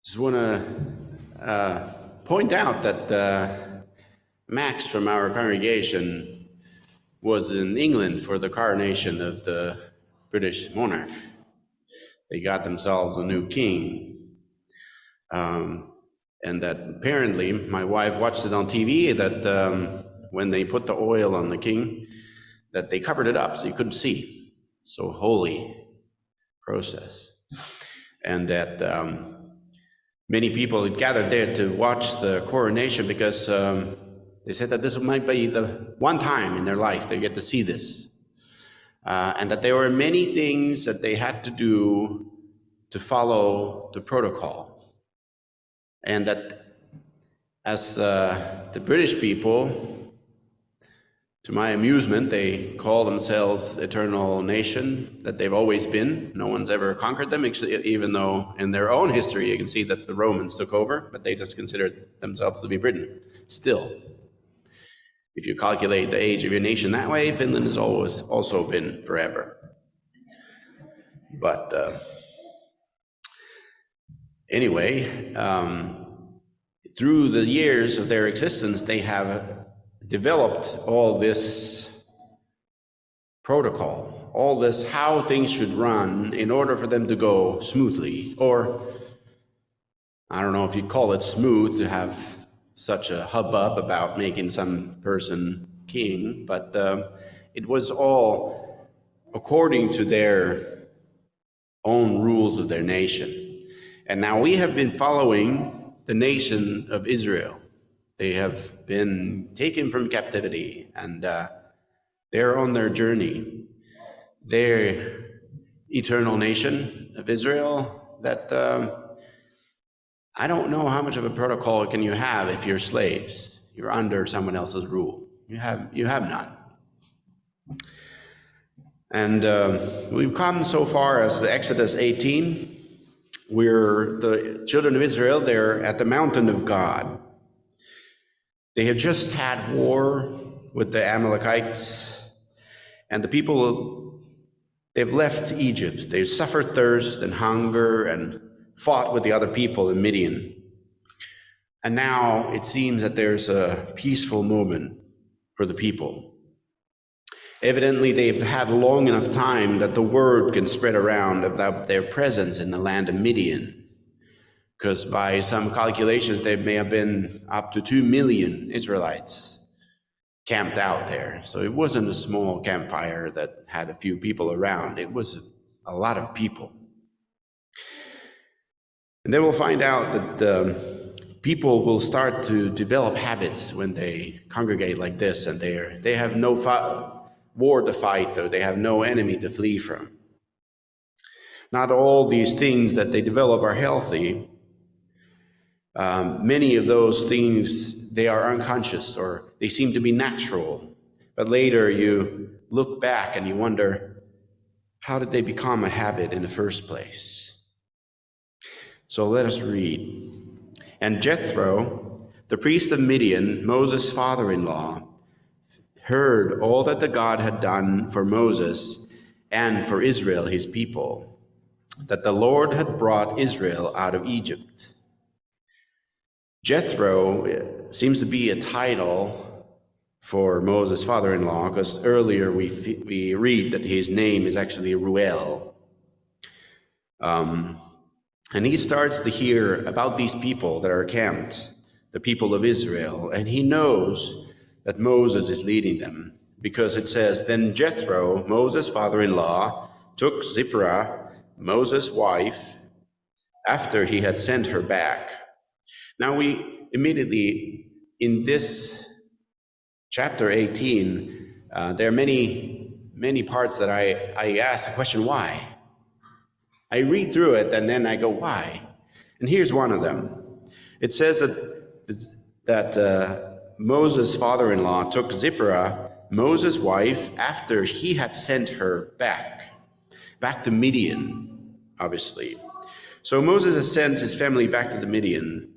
Just want to point out that Max from our congregation was in England for the coronation of the British monarch. They got themselves a new king. And that apparently, my wife watched it on TV, that when they put the oil on the king, that they covered it up so you couldn't see. So holy process. And that many people had gathered there to watch the coronation because they said that this might be the one time in their life they get to see this. And that there were many things that they had to do to follow the protocol. And that as the British people, to my amusement, they call themselves eternal nation, that they've always been. No one's ever conquered them, even though in their own history you can see that the Romans took over, but they just considered themselves to be Britain. Still, if you calculate the age of your nation that way, Finland has always also been forever. But anyway, through the years of their existence, they have developed all this protocol, all this how things should run in order for them to go smoothly, or I don't know if you'd call it smooth to have such a hubbub about making some person king, but it was all according to their own rules of their nation. And now we have been following the nation of Israel. They have been taken from captivity, and they're on their journey. Their eternal nation of Israel, that I don't know how much of a protocol can you have if you're slaves. You're under someone else's rule. You have none. And we've come so far as the Exodus 18, where the children of Israel, they're at the mountain of God. They have just had war with the Amalekites, and the people, they've left Egypt. They've suffered thirst and hunger and fought with the other people in Midian. And now it seems that there's a peaceful moment for the people. Evidently, they've had long enough time that the word can spread around about their presence in the land of Midian. Because by some calculations, there may have been up to 2 million Israelites camped out there. So it wasn't a small campfire that had a few people around. It was a lot of people. And then we'll find out that people will start to develop habits when they congregate like this, and they have no war to fight, or they have no enemy to flee from. Not all these things that they develop are healthy. Many of those things, they are unconscious, or they seem to be natural. But later you look back and you wonder, how did they become a habit in the first place? So let us read. And Jethro, the priest of Midian, Moses' father-in-law, heard all that the God had done for Moses and for Israel, his people, that the Lord had brought Israel out of Egypt. Jethro seems to be a title for Moses' father-in-law, because earlier we read that his name is actually Ruel. And he starts to hear about these people that are camped, the people of Israel, and he knows that Moses is leading them, because it says, Then Jethro, Moses' father-in-law, took Zipporah, Moses' wife, after he had sent her back. Now we immediately, in this chapter 18, there are many parts that I ask the question, why? I read through it and then I go, why? And here's one of them. It says that Moses' father-in-law took Zipporah, Moses' wife, after he had sent her back to Midian, obviously. So Moses has sent his family back to the Midian.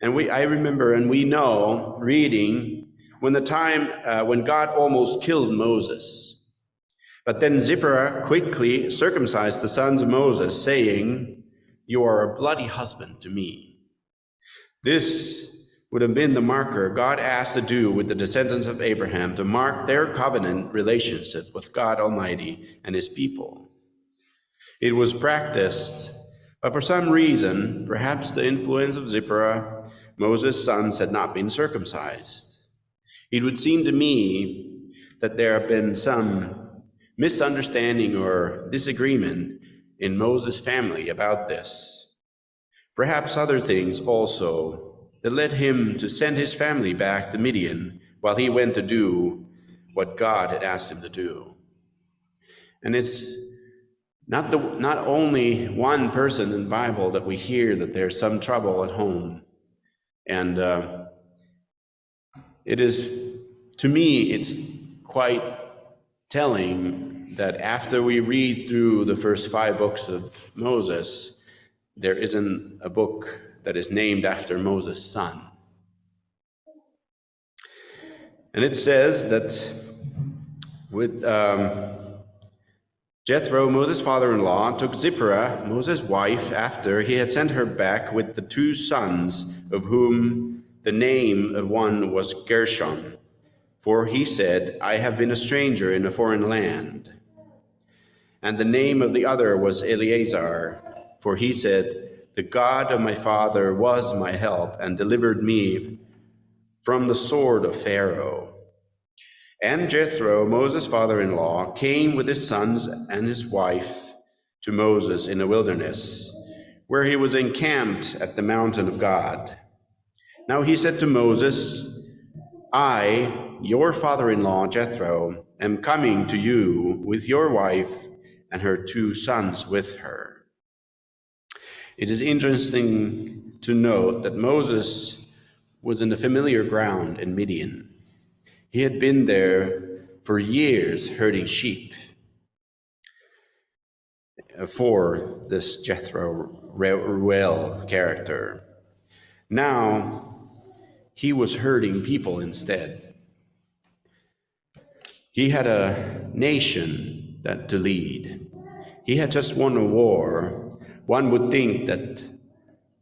And I remember, and we know, reading, when God almost killed Moses. But then Zipporah quickly circumcised the sons of Moses, saying, You are a bloody husband to me." This would have been the marker God asked to do with the descendants of Abraham to mark their covenant relationship with God Almighty and his people. It was practiced, but for some reason, perhaps the influence of Zipporah, Moses' sons had not been circumcised. It would seem to me that there have been some misunderstanding or disagreement in Moses' family about this. Perhaps other things also that led him to send his family back to Midian while he went to do what God had asked him to do. And it's not only one person in the Bible that we hear that there's some trouble at home. And to me, it's quite telling that after we read through the first 5 books of Moses, there isn't a book that is named after Moses' son. And it says that with Jethro, Moses' father-in-law, took Zipporah, Moses' wife, after he had sent her back with the 2 sons, of whom the name of one was Gershon. For he said, "I have been a stranger in a foreign land." And the name of the other was Eleazar, for he said, "The God of my father was my help and delivered me from the sword of Pharaoh." And Jethro, Moses' father-in-law, came with his sons and his wife to Moses in the wilderness, where he was encamped at the mountain of God. Now he said to Moses, "I, your father-in-law Jethro, am coming to you with your wife and her 2 sons with her." It is interesting to note that Moses was in the familiar ground in Midian. He had been there for years herding sheep for this Jethro Reuel character. Now he was herding people instead. He had a nation to lead. He had just won a war. One would think that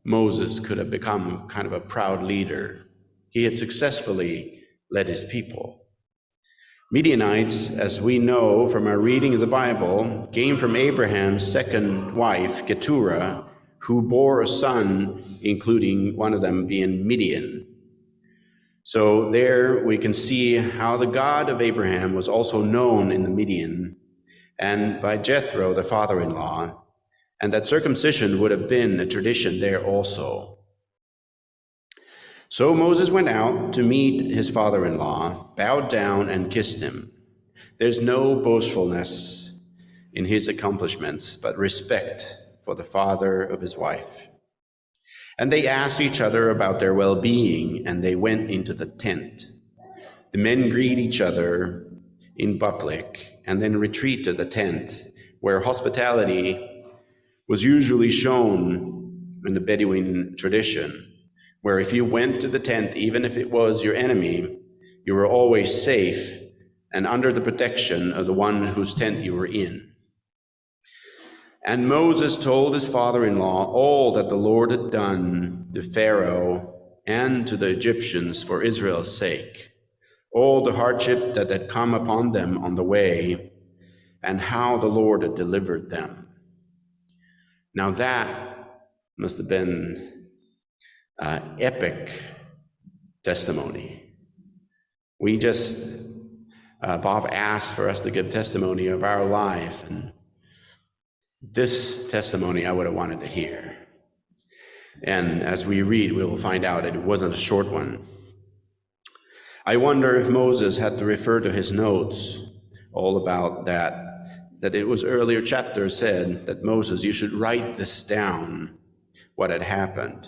Moses could have become kind of a proud leader. He had successfully led his people. Midianites, as we know from our reading of the Bible, came from Abraham's second wife, Keturah, who bore a son, including one of them being Midian. So there we can see how the God of Abraham was also known in the Midian and by Jethro, the father-in-law, and that circumcision would have been a tradition there also. So Moses went out to meet his father-in-law, bowed down and kissed him. There's no boastfulness in his accomplishments, but respect for the father of his wife. And they asked each other about their well-being, and they went into the tent. The men greet each other in public, and then retreat to the tent, where hospitality was usually shown in the Bedouin tradition, where if you went to the tent, even if it was your enemy, you were always safe and under the protection of the one whose tent you were in. And Moses told his father-in-law all that the Lord had done to Pharaoh and to the Egyptians for Israel's sake, all the hardship that had come upon them on the way, and how the Lord had delivered them. Now that must have been epic testimony. We just, Bob asked for us to give testimony of our life, and this testimony I would have wanted to hear. And as we read, we will find out that it wasn't a short one. I wonder if Moses had to refer to his notes all about that it was earlier chapter said that Moses, you should write this down, what had happened.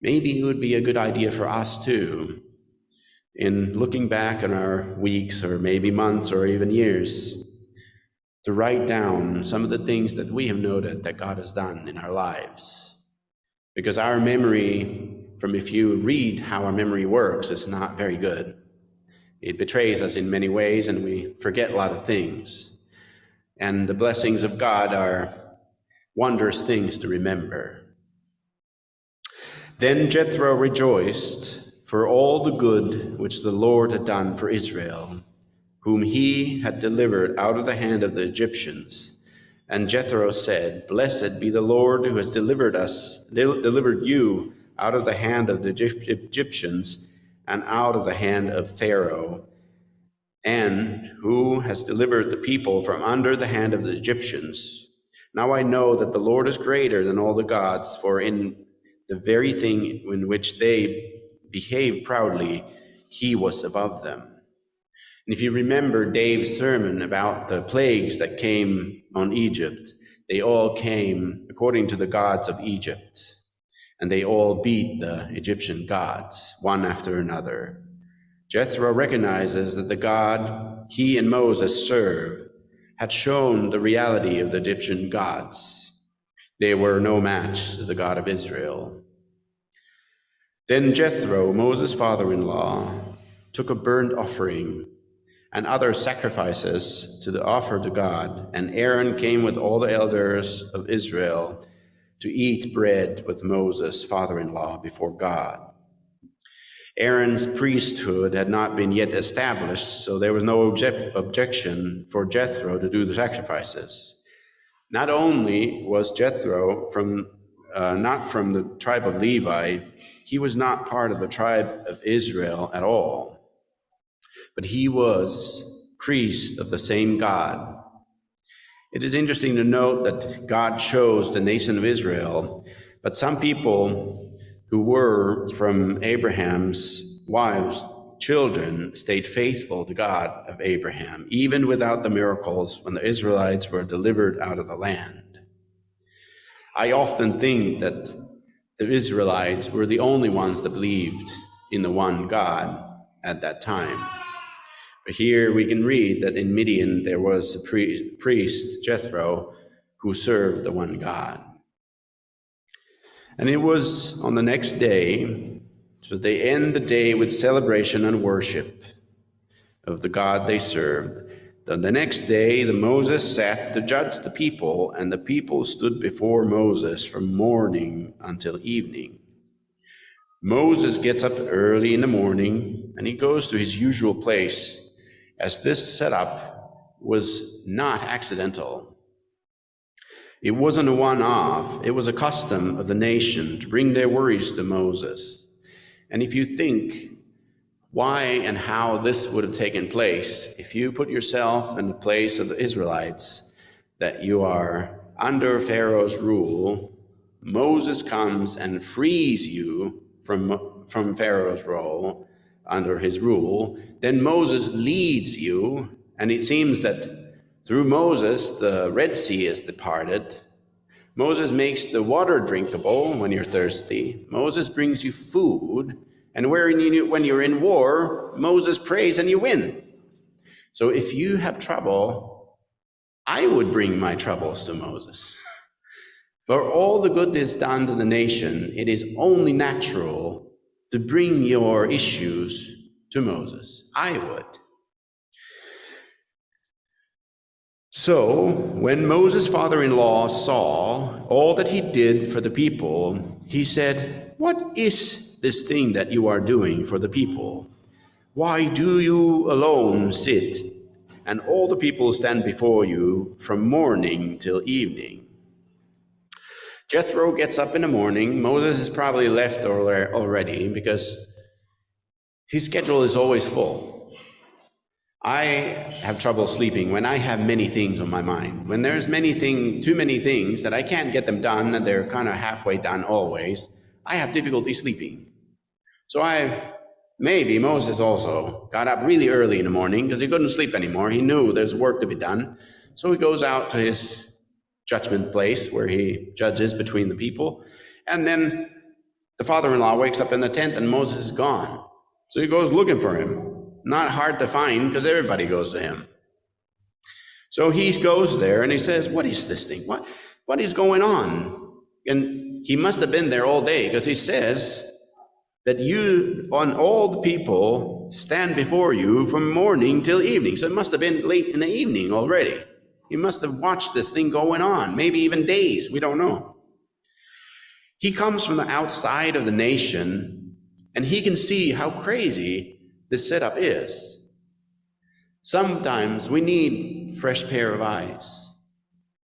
Maybe it would be a good idea for us too, in looking back on our weeks or maybe months or even years, to write down some of the things that we have noted that God has done in our lives. Because our memory, if you read how our memory works, is not very good. It betrays us in many ways, and we forget a lot of things. And the blessings of God are wondrous things to remember. Then Jethro rejoiced for all the good which the Lord had done for Israel, whom he had delivered out of the hand of the Egyptians. And Jethro said, Blessed be the Lord who has delivered you out of the hand of the Egyptians and out of the hand of Pharaoh, and who has delivered the people from under the hand of the Egyptians. Now I know that the Lord is greater than all the gods, for in the very thing in which they behaved proudly, he was above them. And if you remember Dave's sermon about the plagues that came on Egypt, they all came according to the gods of Egypt, and they all beat the Egyptian gods, one after another. Jethro recognizes that the God he and Moses served had shown the reality of the Egyptian gods. They were no match to the God of Israel. Then Jethro, Moses' father-in-law, took a burnt offering and other sacrifices to the offer to God, and Aaron came with all the elders of Israel to eat bread with Moses' father-in-law before God. Aaron's priesthood had not been yet established, so there was no objection for Jethro to do the sacrifices. Not only was Jethro not from the tribe of Levi, he was not part of the tribe of Israel at all, but he was priest of the same God. It is interesting to note that God chose the nation of Israel, but some people who were from Abraham's wives' children stayed faithful to God of Abraham, even without the miracles when the Israelites were delivered out of the land. I often think that the Israelites were the only ones that believed in the one God at that time. But here we can read that in Midian there was a priest, Jethro, who served the one God. And it was on the next day, so they end the day with celebration and worship of the God they served. Then the next day Moses sat to judge the people, and the people stood before Moses from morning until evening. Moses gets up early in the morning, and he goes to his usual place, as this setup was not accidental. It wasn't a one-off. It was a custom of the nation to bring their worries to Moses. And if you think why and how this would have taken place, if you put yourself in the place of the Israelites, that you are under Pharaoh's rule, Moses comes and frees you from Pharaoh's rule, under his rule, then Moses leads you, and it seems that through Moses the Red Sea is departed. Moses makes the water drinkable when you're thirsty. Moses brings you food, and when you're in war, Moses prays and you win. So if you have trouble, I would bring my troubles to Moses. For all the good that's done to the nation, it is only natural to bring your issues to Moses. I would. So when Moses' father-in-law saw all that he did for the people, he said, What is this thing that you are doing for the people? Why do you alone sit, and all the people stand before you from morning till evening? Jethro gets up in the morning. Moses is probably left already because his schedule is always full. I have trouble sleeping when I have many things on my mind. When there's too many things that I can't get them done and they're kind of halfway done always, I have difficulty sleeping. So maybe Moses also got up really early in the morning because he couldn't sleep anymore. He knew there's work to be done. So he goes out to his judgment place where he judges between the people. And then the father-in-law wakes up in the tent and Moses is gone. So he goes looking for him. Not hard to find because everybody goes to him. So he goes there and he says, What is this thing? What is going on? And he must have been there all day because he says that you on all the people stand before you from morning till evening. So it must have been late in the evening already. He must have watched this thing going on, maybe even days, we don't know. He comes from the outside of the nation, and he can see how crazy this setup is. Sometimes we need fresh pair of eyes.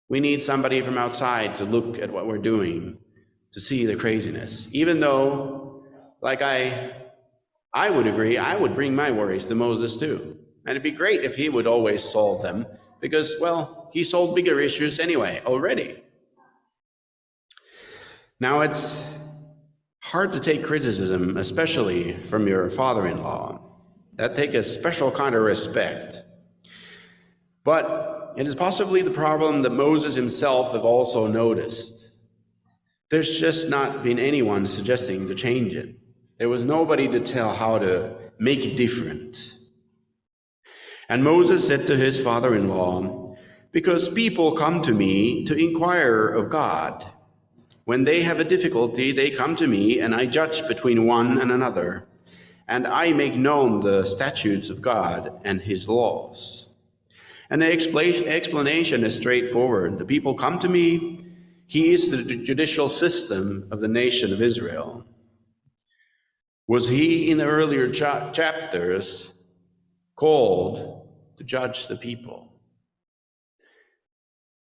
We need somebody from outside to look at what we're doing, to see the craziness. Even though, like I would agree, I would bring my worries to Moses too. And it'd be great if he would always solve them, because, well, he solved bigger issues anyway, already. Now, it's hard to take criticism, especially from your father-in-law. That takes a special kind of respect. But it is possibly the problem that Moses himself have also noticed. There's just not been anyone suggesting to change it. There was nobody to tell how to make it different. And Moses said to his father-in-law, "Because people come to me to inquire of God. When they have a difficulty, they come to me, and I judge between one and another, and I make known the statutes of God and his laws." And the explanation is straightforward. The people come to me. He is the judicial system of the nation of Israel. Was he in the earlier chapters called to judge the people?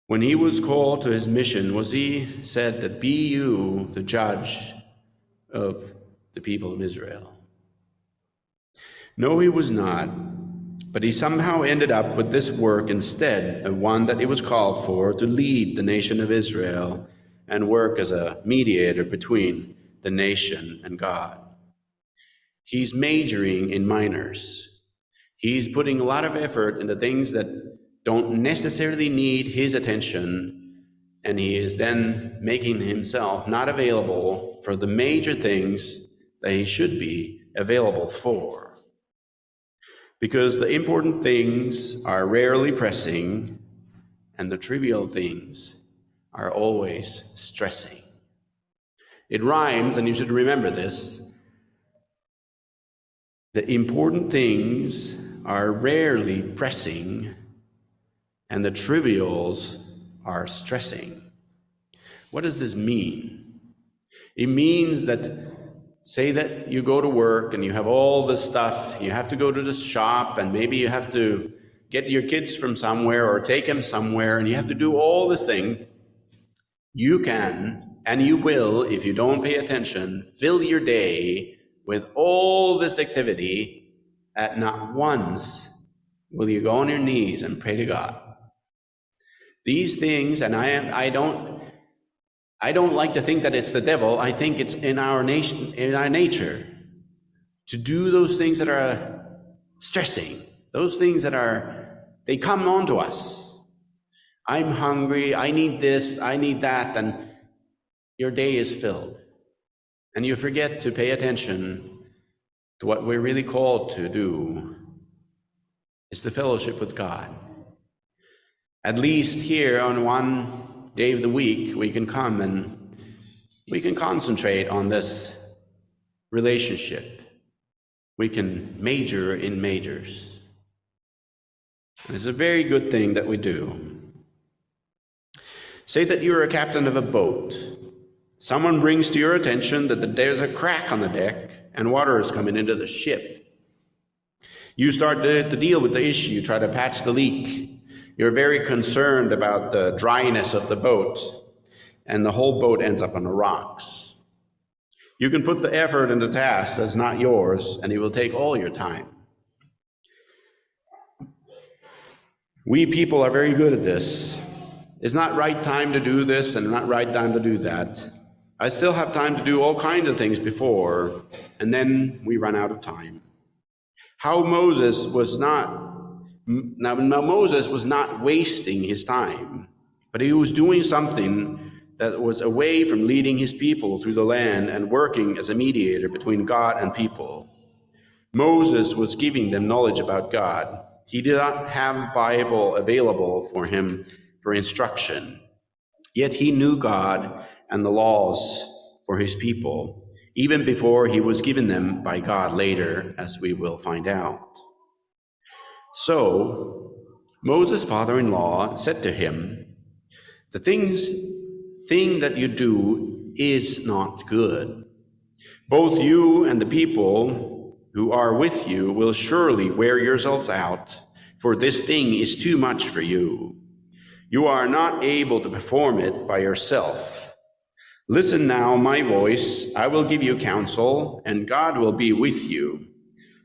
When he was called to his mission, was he said that be you the judge of the people of Israel? No, he was not. But he somehow ended up with this work instead of one that he was called for, to lead the nation of Israel and work as a mediator between the nation and God. He's majoring in minors. He's putting a lot of effort into things that don't necessarily need his attention, and he is then making himself not available for the major things that he should be available for. Because the important things are rarely pressing, and the trivial things are always stressing. It rhymes, and you should remember this. The important things are rarely pressing, and the trivials are stressing. What does this mean? It means that, say that you go to work and you have all this stuff, you have to go to the shop, and maybe you have to get your kids from somewhere or take them somewhere, and you have to do all this thing. You can, and you will, if you don't pay attention, fill your day with all this activity, at not once will you go on your knees and pray to God. These things, and I don't like to think that it's the devil. I think it's in our nation, in our nature, to do those things that are stressing, those things that they come on to us. I'm hungry, I need this, I need that, and your day is filled. And you forget to pay attention to what we're really called to do, is the fellowship with God. At least here on one day of the week, we can come and we can concentrate on this relationship. We can major in majors. And it's a very good thing that we do. Say that you're a captain of a boat. Someone brings to your attention that there's a crack on the deck and water is coming into the ship. You start to deal with the issue, try to patch the leak. You're very concerned about the dryness of the boat, and the whole boat ends up on the rocks. You can put the effort in the task that's not yours, and it will take all your time. We people are very good at this. It's not right time to do this and not right time to do that. I still have time to do all kinds of things before, and then we run out of time. Moses was not wasting his time, but he was doing something that was away from leading his people through the land and working as a mediator between God and people. Moses was giving them knowledge about God. He did not have a Bible available for him for instruction, yet he knew God and the laws for his people, even before he was given them by God later, as we will find out. So, Moses' father-in-law said to him, "The thing that you do is not good. Both you and the people who are with you will surely wear yourselves out, for this thing is too much for you. You are not able to perform it by yourself. Listen now, my voice, I will give you counsel, and God will be with you.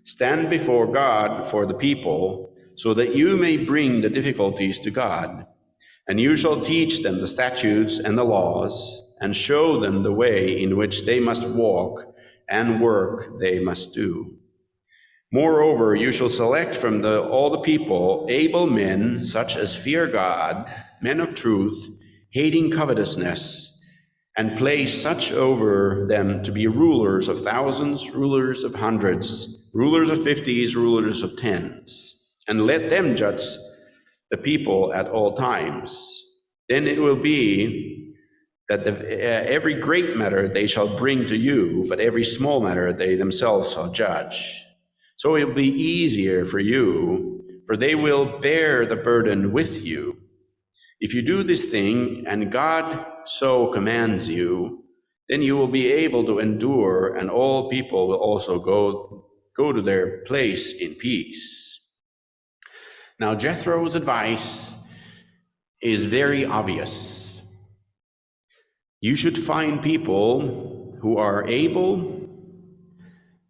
Stand before God for the people, so that you may bring the difficulties to God, and you shall teach them the statutes and the laws, and show them the way in which they must walk and work they must do. Moreover, you shall select from all the people able men, such as fear God, men of truth, hating covetousness, and place such over them to be rulers of thousands, rulers of hundreds, rulers of fifties, rulers of tens, and let them judge the people at all times. Then it will be that every great matter they shall bring to you, but every small matter they themselves shall judge. So it will be easier for you, for they will bear the burden with you. If you do this thing, and God so commands you, then you will be able to endure, and all people will also go to their place in peace." Now Jethro's advice is very obvious. You should find people who are able,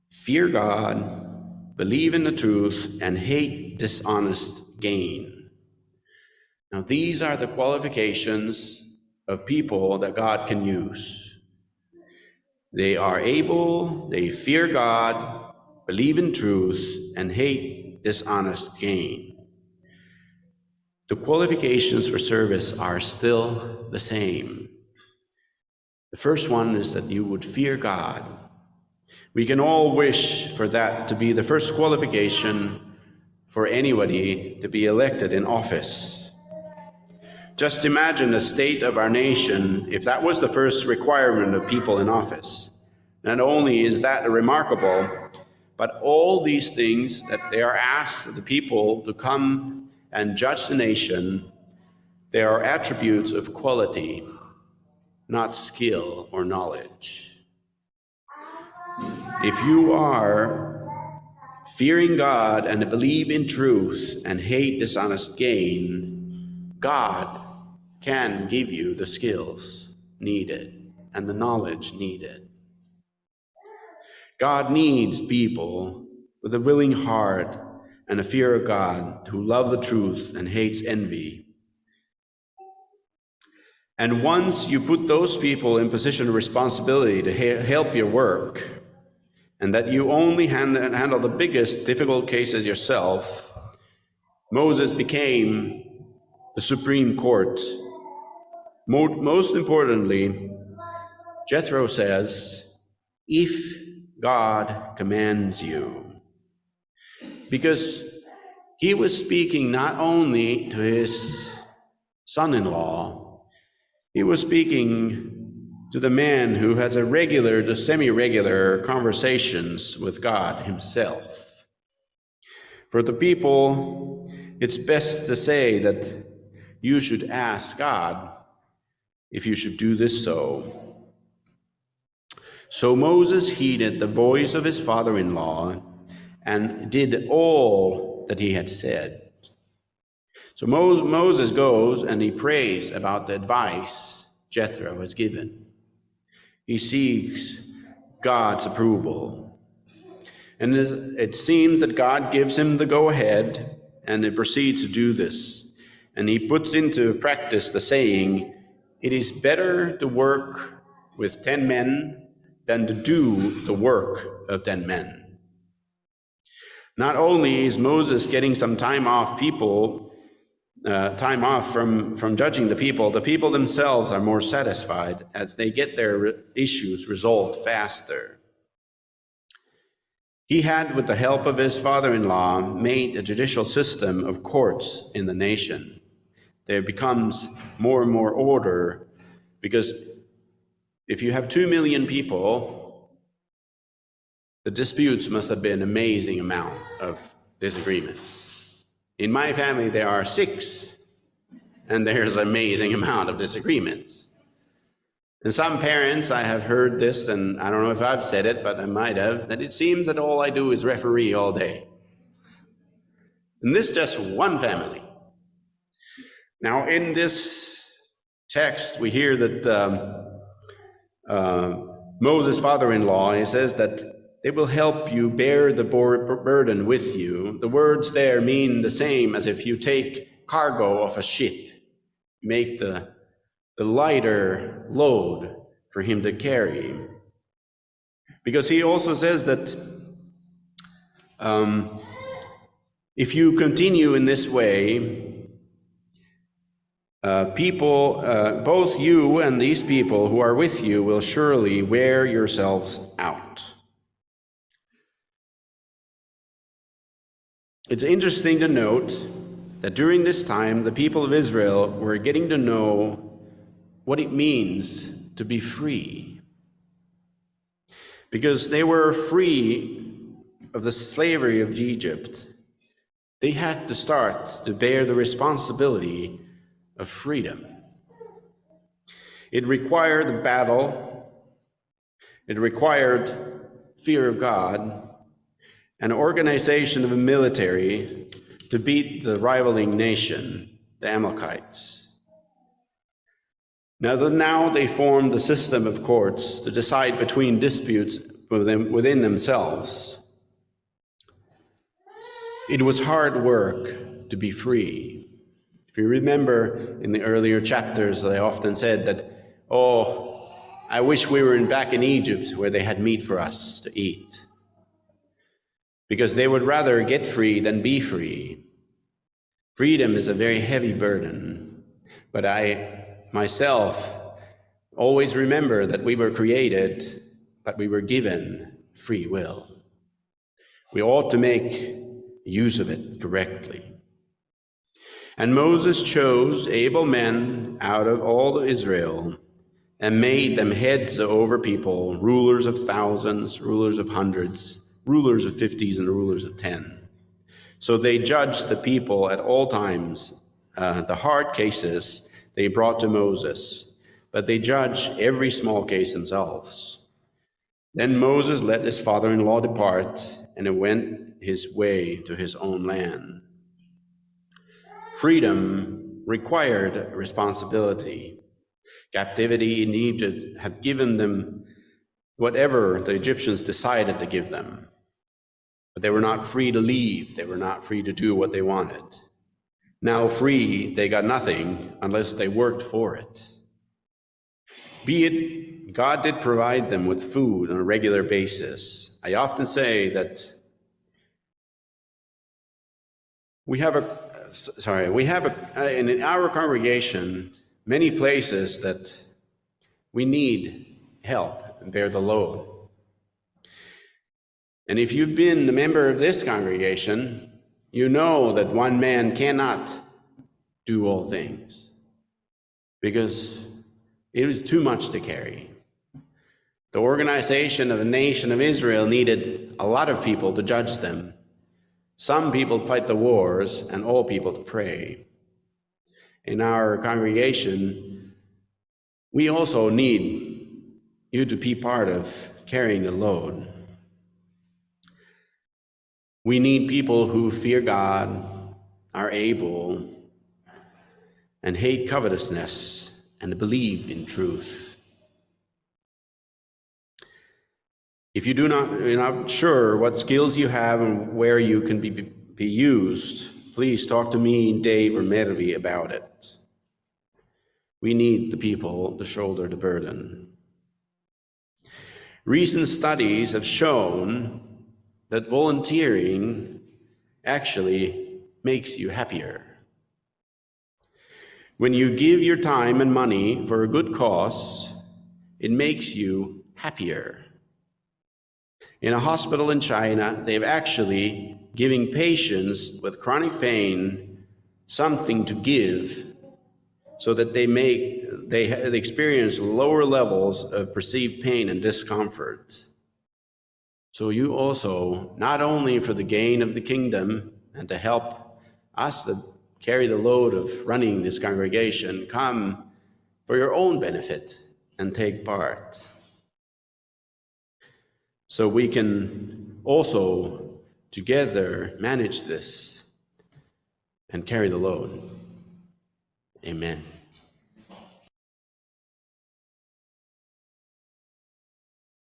fear God, believe in the truth, and hate dishonest gain. Now, these are the qualifications of people that God can use. They are able, they fear God, believe in truth, and hate dishonest gain. The qualifications for service are still the same. The first one is that you would fear God. We can all wish for that to be the first qualification for anybody to be elected in office. Just imagine the state of our nation if that was the first requirement of people in office. Not only is that remarkable, but all these things that they are asked of the people to come and judge the nation, they are attributes of quality, not skill or knowledge. If you are fearing God and believe in truth and hate dishonest gain, God can give you the skills needed and the knowledge needed. God needs people with a willing heart and a fear of God who love the truth and hates envy. And once you put those people in position of responsibility to help your work, and that you only handle the biggest difficult cases yourself, Moses became the Supreme Court. Most importantly, Jethro says, if God commands you. Because he was speaking not only to his son-in-law, he was speaking to the man who has a regular to semi-regular conversations with God himself. For the people, it's best to say that you should ask God if you should do this so. So Moses heeded the voice of his father-in-law and did all that he had said. So Moses goes and he prays about the advice Jethro has given. He seeks God's approval. And it seems that God gives him the go-ahead, and he proceeds to do this. And he puts into practice the saying, "It is better to work with 10 men than to do the work of 10 men." Not only is Moses getting some time off from judging the people themselves are more satisfied as they get their issues resolved faster. He had, with the help of his father-in-law, made a judicial system of courts in the nation. There becomes more and more order, because if you have 2 million people, the disputes must have been an amazing amount of disagreements. In my family, there are 6, and there's an amazing amount of disagreements. And some parents, I have heard this, and I don't know if I've said it, but I might have, that it seems that all I do is referee all day. And this is just one family. Now, in this text, we hear that Moses' father-in-law, he says that they will help you bear the burden with you. The words there mean the same as if you take cargo off a ship, make the lighter load for him to carry. Because he also says that if you continue in this way, both you and these people who are with you will surely wear yourselves out. It's interesting to note that during this time, the people of Israel were getting to know what it means to be free. Because they were free of the slavery of Egypt, they had to start to bear the responsibility of freedom. It required a battle, it required fear of God, an organization of a military to beat the rivaling nation, the Amalekites. Now they formed the system of courts to decide between disputes within themselves. It was hard work to be free. If you remember in the earlier chapters, I often said that, I wish we were back in Egypt where they had meat for us to eat. Because they would rather get free than be free. Freedom is a very heavy burden, but I myself always remember that we were created, but we were given free will. We ought to make use of it correctly. And Moses chose able men out of all of Israel and made them heads over people, rulers of thousands, rulers of hundreds, rulers of 50s, and rulers of 10. So they judged the people at all times. The hard cases they brought to Moses, but they judged every small case themselves. Then Moses let his father-in-law depart, and went his way to his own land. Freedom required responsibility. Captivity in Egypt had given them whatever the Egyptians decided to give them. But they were not free to leave. They were not free to do what they wanted. Now free, they got nothing unless they worked for it. Be it, God did provide them with food on a regular basis. I often say that we have in our congregation many places that we need help and bear the load. And if you've been a member of this congregation, you know that one man cannot do all things because it was too much to carry. The organization of the nation of Israel needed a lot of people to judge them. Some people to fight the wars and all people to pray. In our congregation, we also need you to be part of carrying the load. We need people who fear God, are able, and hate covetousness, and believe in truth. If you're not sure what skills you have and where you can be used, please talk to me, Dave, or Mervi about it. We need the people to shoulder the burden. Recent studies have shown that volunteering actually makes you happier. When you give your time and money for a good cause, it makes you happier. In a hospital in China, they've actually giving patients with chronic pain something to give so that they experience lower levels of perceived pain and discomfort. So you also, not only for the gain of the kingdom and to help us that carry the load of running this congregation, come for your own benefit and take part. So we can also together manage this and carry the load. Amen.